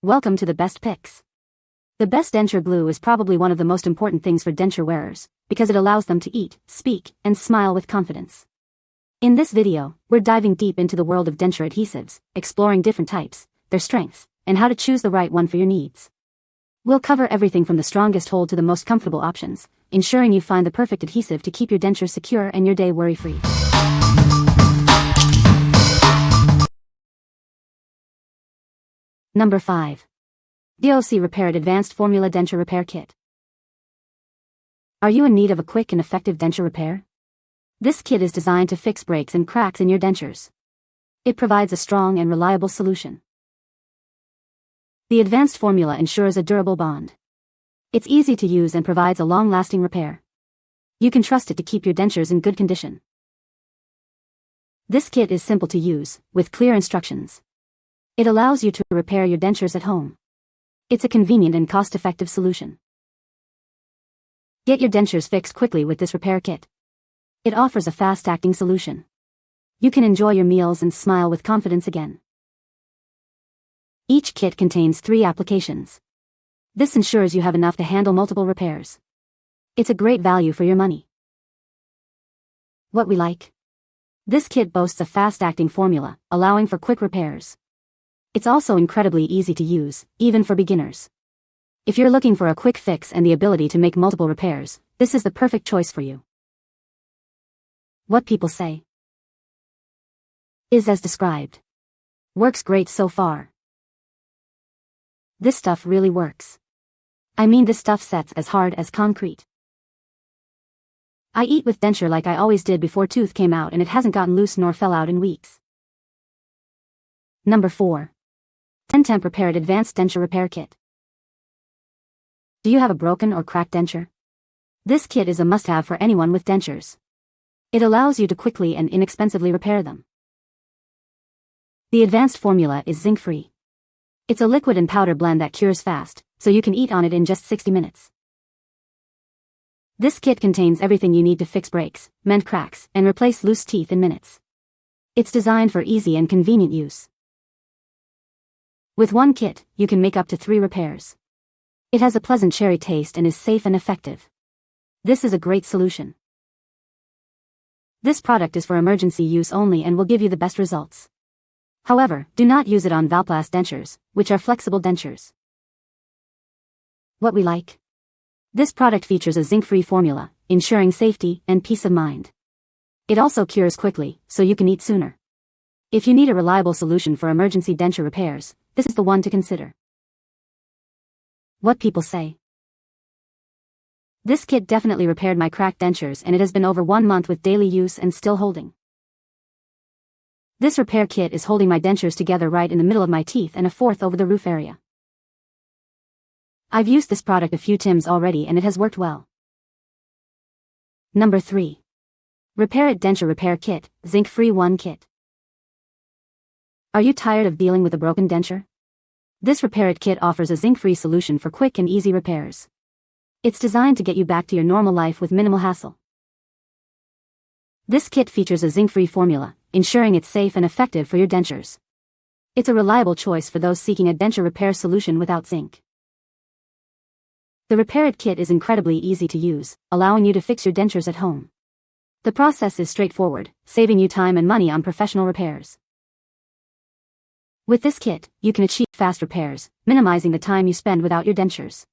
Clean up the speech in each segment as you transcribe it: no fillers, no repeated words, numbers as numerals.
Welcome to the best picks. The best denture glue is probably one of the most important things for denture wearers, because it allows them to eat, speak, and smile with confidence. In this video, we're diving deep into the world of denture adhesives, exploring different types, their strengths, and how to choose the right one for your needs. We'll cover everything from the strongest hold to the most comfortable options, ensuring you find the perfect adhesive to keep your dentures secure and your day worry-free. Number 5. D.O.C Repaired Advanced Formula Denture Repair Kit. Are you in need of a quick and effective denture repair? This kit is designed to fix breaks and cracks in your dentures. It provides a strong and reliable solution. The advanced formula ensures a durable bond. It's easy to use and provides a long-lasting repair. You can trust it to keep your dentures in good condition. This kit is simple to use, with clear instructions. It allows you to repair your dentures at home. It's a convenient and cost-effective solution. Get your dentures fixed quickly with this repair kit. It offers a fast-acting solution. You can enjoy your meals and smile with confidence again. Each kit contains 3 applications. This ensures you have enough to handle multiple repairs. It's a great value for your money. What we like? This kit boasts a fast-acting formula, allowing for quick repairs. It's also incredibly easy to use, even for beginners. If you're looking for a quick fix and the ability to make multiple repairs, this is the perfect choice for you. What people say is as described. Works great so far. This stuff really works. I mean, this stuff sets as hard as concrete. I eat with denture like I always did before tooth came out, and it hasn't gotten loose nor fell out in weeks. Number 4. Dentemp Repaired Advanced Denture Repair Kit. Do you have a broken or cracked denture? This kit is a must-have for anyone with dentures. It allows you to quickly and inexpensively repair them. The advanced formula is zinc-free. It's a liquid and powder blend that cures fast, so you can eat on it in just 60 minutes. This kit contains everything you need to fix breaks, mend cracks, and replace loose teeth in minutes. It's designed for easy and convenient use. With one kit, you can make up to 3 repairs. It has a pleasant cherry taste and is safe and effective. This is a great solution. This product is for emergency use only and will give you the best results. However, do not use it on Valplast dentures, which are flexible dentures. What we like? This product features a zinc-free formula, ensuring safety and peace of mind. It also cures quickly, so you can eat sooner. If you need a reliable solution for emergency denture repairs, this is the one to consider. What people say. This kit definitely repaired my cracked dentures, and it has been over 1 month with daily use and still holding. This repair kit is holding my dentures together right in the middle of my teeth and a fourth over the roof area. I've used this product a few times already and it has worked well. Number 3. Repair It Denture Repair Kit, Zinc-Free 1 Kit. Are you tired of dealing with a broken denture? This Repair It kit offers a zinc-free solution for quick and easy repairs. It's designed to get you back to your normal life with minimal hassle. This kit features a zinc-free formula, ensuring it's safe and effective for your dentures. It's a reliable choice for those seeking a denture repair solution without zinc. The Repair It kit is incredibly easy to use, allowing you to fix your dentures at home. The process is straightforward, saving you time and money on professional repairs. With this kit, you can achieve fast repairs, minimizing the time you spend without your dentures.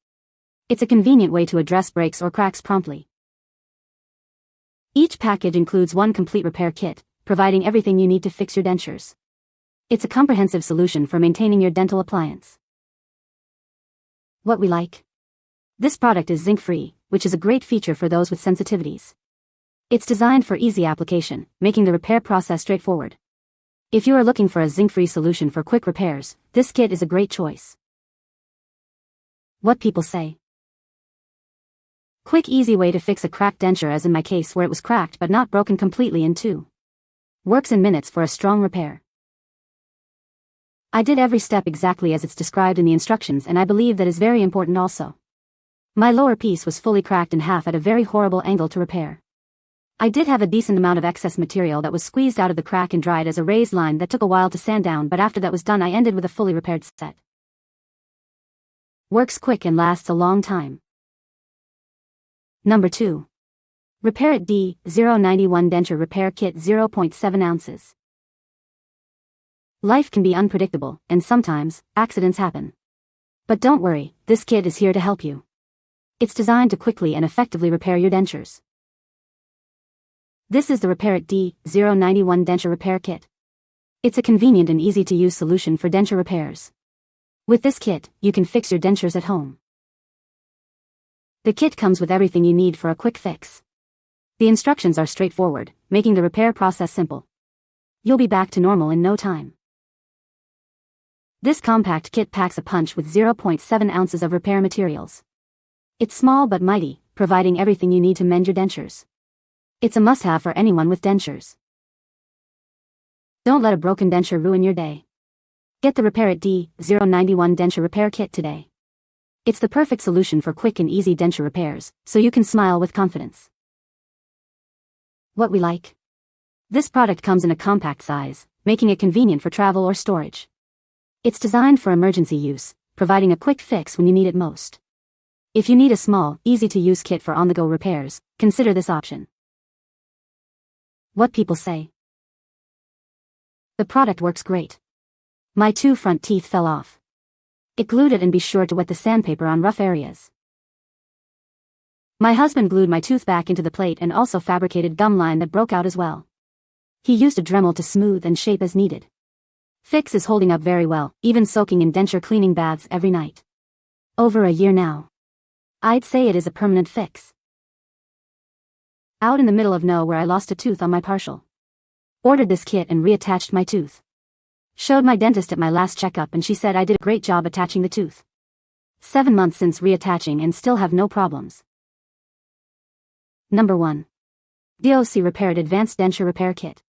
It's a convenient way to address breaks or cracks promptly. Each package includes 1 complete repair kit, providing everything you need to fix your dentures. It's a comprehensive solution for maintaining your dental appliance. What we like? This product is zinc-free, which is a great feature for those with sensitivities. It's designed for easy application, making the repair process straightforward. If you are looking for a zinc-free solution for quick repairs, this kit is a great choice. What people say. Quick, easy way to fix a cracked denture, as in my case where it was cracked but not broken completely in 2. Works in minutes for a strong repair. I did every step exactly as it's described in the instructions, and I believe that is very important also. My lower piece was fully cracked in half at a very horrible angle to repair. I did have a decent amount of excess material that was squeezed out of the crack and dried as a raised line that took a while to sand down, but after that was done I ended with a fully repaired set. Works quick and lasts a long time. Number 2. Repair It D.O.C Denture Repair Kit 0.7 ounces. Life can be unpredictable, and sometimes, accidents happen. But don't worry, this kit is here to help you. It's designed to quickly and effectively repair your dentures. This is the Repair It D.O.C Denture Repair Kit. It's a convenient and easy-to-use solution for denture repairs. With this kit, you can fix your dentures at home. The kit comes with everything you need for a quick fix. The instructions are straightforward, making the repair process simple. You'll be back to normal in no time. This compact kit packs a punch with 0.7 ounces of repair materials. It's small but mighty, providing everything you need to mend your dentures. It's a must-have for anyone with dentures. Don't let a broken denture ruin your day. Get the Repair It D.O.C Denture Repair Kit today. It's the perfect solution for quick and easy denture repairs, so you can smile with confidence. What we like? This product comes in a compact size, making it convenient for travel or storage. It's designed for emergency use, providing a quick fix when you need it most. If you need a small, easy-to-use kit for on-the-go repairs, consider this option. What people say. The product works great. My 2 front teeth fell off. It glued it, and be sure to wet the sandpaper on rough areas. My husband glued my tooth back into the plate and also fabricated gum line that broke out as well. He used a Dremel to smooth and shape as needed. Fix is holding up very well, even soaking in denture cleaning baths every night. Over a year now. I'd say it is a permanent fix. Out in the middle of nowhere, I lost a tooth on my partial. Ordered this kit and reattached my tooth. Showed my dentist at my last checkup and she said I did a great job attaching the tooth. 7 months since reattaching and still have no problems. Number 1. D.O.C Repair It Advanced Denture Repair Kit.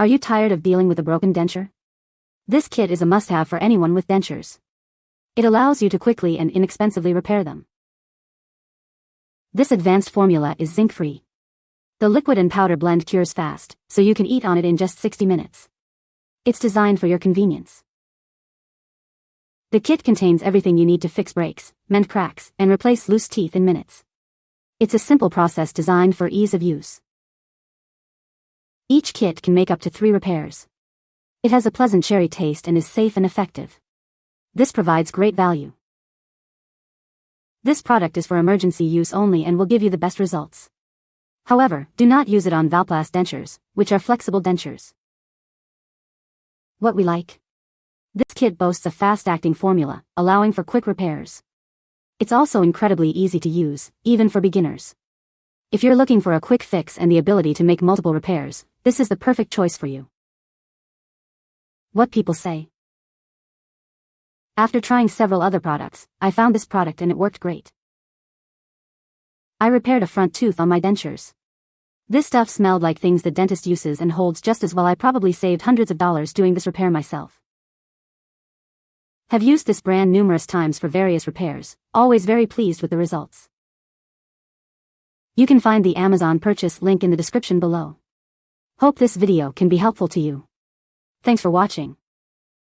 Are you tired of dealing with a broken denture? This kit is a must-have for anyone with dentures. It allows you to quickly and inexpensively repair them. This advanced formula is zinc-free. The liquid and powder blend cures fast, so you can eat on it in just 60 minutes. It's designed for your convenience. The kit contains everything you need to fix breaks, mend cracks, and replace loose teeth in minutes. It's a simple process designed for ease of use. Each kit can make up to 3 repairs. It has a pleasant cherry taste and is safe and effective. This provides great value. This product is for emergency use only and will give you the best results. However, do not use it on Valplast dentures, which are flexible dentures. What we like? This kit boasts a fast-acting formula, allowing for quick repairs. It's also incredibly easy to use, even for beginners. If you're looking for a quick fix and the ability to make multiple repairs, this is the perfect choice for you. What people say. After trying several other products, I found this product and it worked great. I repaired a front tooth on my dentures. This stuff smelled like things the dentist uses and holds just as well. I probably saved hundreds of dollars doing this repair myself. Have used this brand numerous times for various repairs, always very pleased with the results. You can find the Amazon purchase link in the description below. Hope this video can be helpful to you. Thanks for watching.